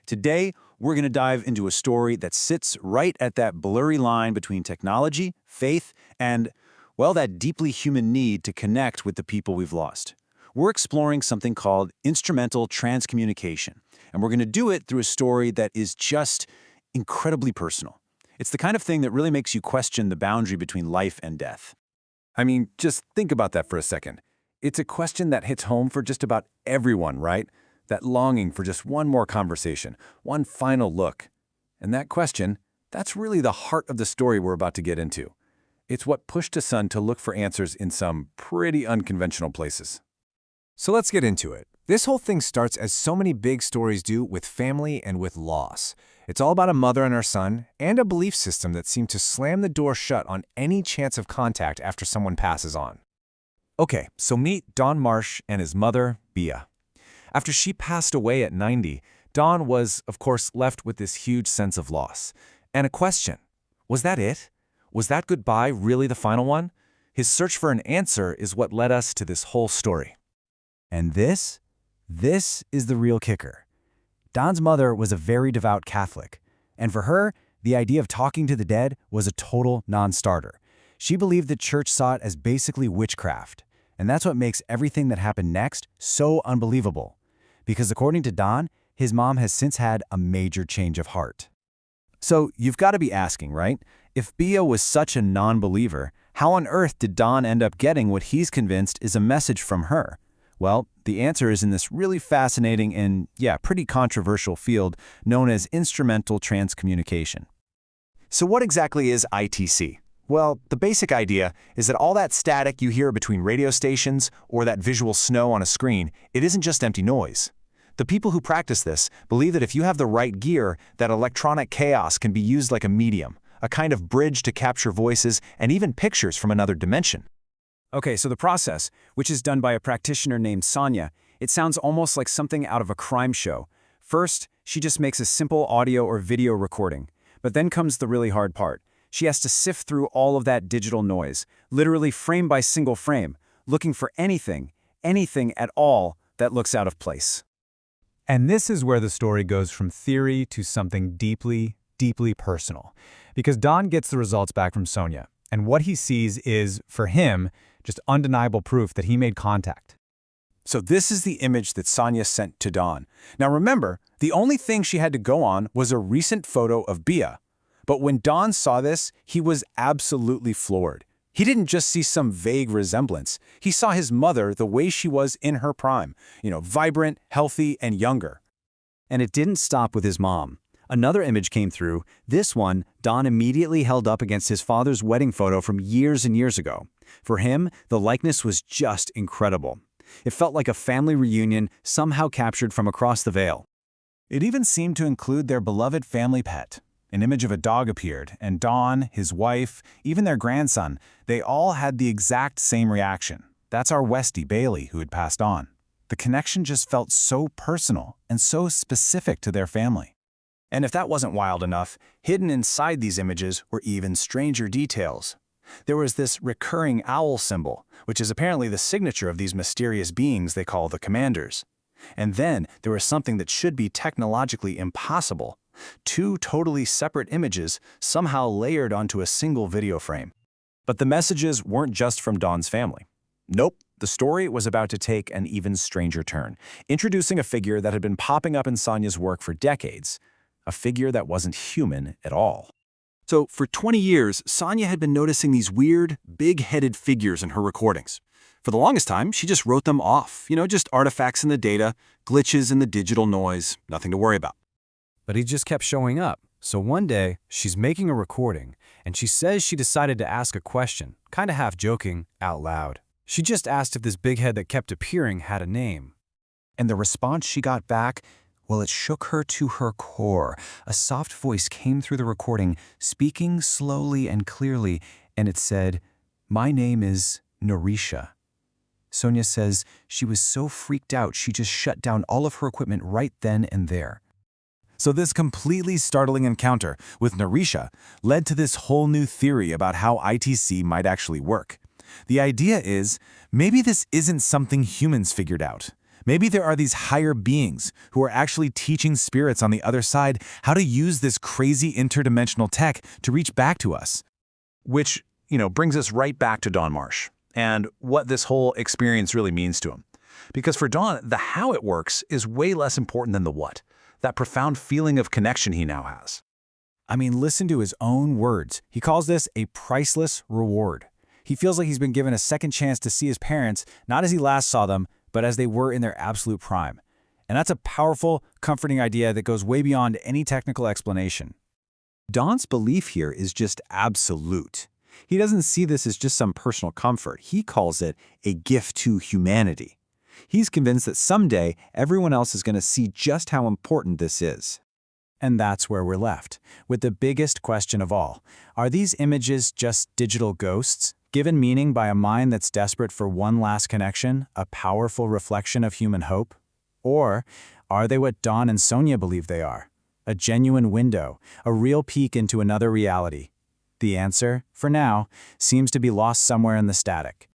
Today, we're going to dive into a story that sits right at that blurry line between technology, faith, and, well, that deeply human need to connect with the people we've lost. We're exploring something called Instrumental Transcommunication, and we're going to do it through a story that is just incredibly personal. It's the kind of thing that really makes you question the boundary between life and death. I mean, just think about that for a second. It's a question that hits home for just about everyone, right? That longing for just one more conversation, one final look. And that question, that's really the heart of the story we're about to get into. It's what pushed a son to look for answers in some pretty unconventional places. So let's get into it. This whole thing starts as so many big stories do, with family and with loss. It's all about a mother and her son, and a belief system that seemed to slam the door shut on any chance of contact after someone passes on. Okay, so meet Don Marsh and his mother, Bea. After she passed away at 90, Don was, of course, left with this huge sense of loss. And a question: was that it? Was that goodbye really the final one? His search for an answer is what led us to this whole story. And this is the real kicker. Don's mother was a very devout Catholic, and for her, the idea of talking to the dead was a total non-starter. She believed the church saw it as basically witchcraft, and that's what makes everything that happened next so unbelievable. Because according to Don, his mom has since had a major change of heart. So you've got to be asking, right? If Bea was such a non-believer, how on earth did Don end up getting what he's convinced is a message from her? Well, the answer is in this really fascinating and, pretty controversial field known as Instrumental Transcommunication. So what exactly is ITC? Well, the basic idea is that all that static you hear between radio stations or that visual snow on a screen, it isn't just empty noise. The people who practice this believe that if you have the right gear, that electronic chaos can be used like a medium, a kind of bridge to capture voices and even pictures from another dimension. Okay, so the process, which is done by a practitioner named Sonia, it sounds almost like something out of a crime show. First, she just makes a simple audio or video recording. But then comes the really hard part. She has to sift through all of that digital noise, literally frame by single frame, looking for anything at all that looks out of place. And this is where the story goes from theory to something deeply, deeply personal. Because Don gets the results back from Sonia, and what he sees is, for him, just undeniable proof that he made contact. So this is the image that Sonia sent to Don. Now remember, the only thing she had to go on was a recent photo of Bea. But when Don saw this, he was absolutely floored. He didn't just see some vague resemblance. He saw his mother the way she was in her prime, vibrant, healthy, and younger. And it didn't stop with his mom. Another image came through. This one, Don immediately held up against his father's wedding photo from years and years ago. For him, the likeness was just incredible. It felt like a family reunion somehow captured from across the veil. It even seemed to include their beloved family pet. An image of a dog appeared, and Don, his wife, even their grandson, they all had the exact same reaction. That's our Westie, Bailey, who had passed on. The connection just felt so personal and so specific to their family. And if that wasn't wild enough, hidden inside these images were even stranger details. There was this recurring owl symbol, which is apparently the signature of these mysterious beings they call the commanders. And then there was something that should be technologically impossible. Two totally separate images somehow layered onto a single video frame. But the messages weren't just from Don's family. Nope, the story was about to take an even stranger turn, introducing a figure that had been popping up in Sonia's work for decades, a figure that wasn't human at all. So for 20 years, Sonia had been noticing these weird, big-headed figures in her recordings. For the longest time, she just wrote them off, just artifacts in the data, glitches in the digital noise, nothing to worry about. But he just kept showing up. So one day, she's making a recording, and she says she decided to ask a question, kind of half joking, out loud. She just asked if this big head that kept appearing had a name. And the response she got back, well, it shook her to her core. A soft voice came through the recording, speaking slowly and clearly, and it said, "My name is Narisha." Sonia says she was so freaked out she just shut down all of her equipment right then and there. So this completely startling encounter with Narisha led to this whole new theory about how ITC might actually work. The idea is, maybe this isn't something humans figured out. Maybe there are these higher beings who are actually teaching spirits on the other side how to use this crazy interdimensional tech to reach back to us. Which, brings us right back to Don Marsh and what this whole experience really means to him. Because for Don, the how it works is way less important than the what, that profound feeling of connection he now has. I mean, listen to his own words. He calls this a priceless reward. He feels like he's been given a second chance to see his parents, not as he last saw them, but as they were in their absolute prime. And that's a powerful, comforting idea that goes way beyond any technical explanation. Don's belief here is just absolute. He doesn't see this as just some personal comfort. He calls it a gift to humanity. He's convinced that someday everyone else is going to see just how important this is. And that's where we're left, with the biggest question of all. Are these images just digital ghosts, given meaning by a mind that's desperate for one last connection, a powerful reflection of human hope? Or are they what Don and Sonia believe they are? A genuine window, a real peek into another reality? The answer, for now, seems to be lost somewhere in the static.